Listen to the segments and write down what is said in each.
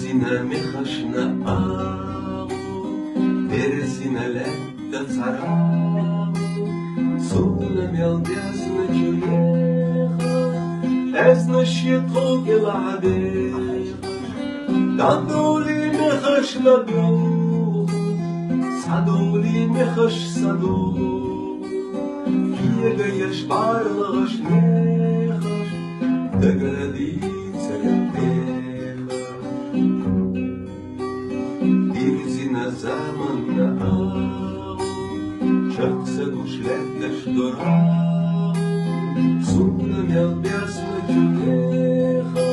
Березина мехашна ау, березина лето царау, Суна мелбязна чулеха, эзна щиток и ладеха, Дадули мехаш ладу, садули мехаш саду, Киега еш барлыгыш мехаш, Деградица лемпеха. Березина zamanna ау, Чакса гушлеттеш дорау, Суна мелбязна чулеха,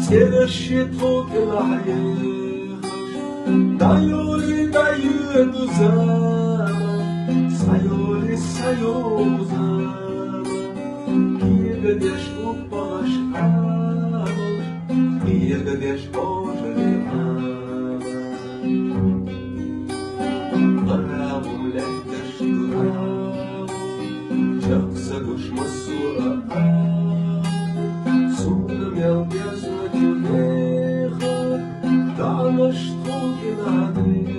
Цела щиток и ладехаш, Даюли даю зама, Sayoli sayozama, Kiegadieš upalaš amor, Kiegadieš požali amor. Paravum leideš duravu, Čaksa gušmasura amor, Suna mjelbjazna čudeha, Današ tvoki nadrehaš,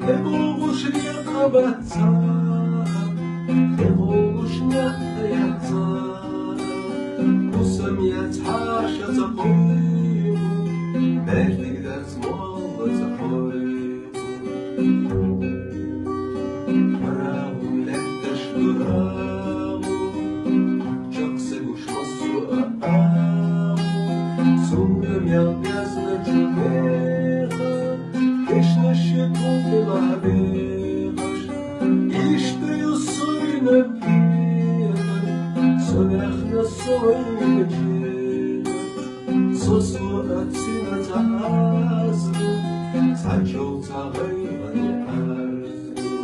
Evoluš rjekabata, Evoluš njahajata, Usam yathaša za pojmu, Merdik da zmola za pojmu. Paravum letteš duravu, Čak se gušmasu aavu, Sumram yalbjazna čudeha, Kešna щиток и ладехаш, Иштею сойна пиена, Совяхна сойна чена, Сосу ацина заазну, Цачол цагайване арзну.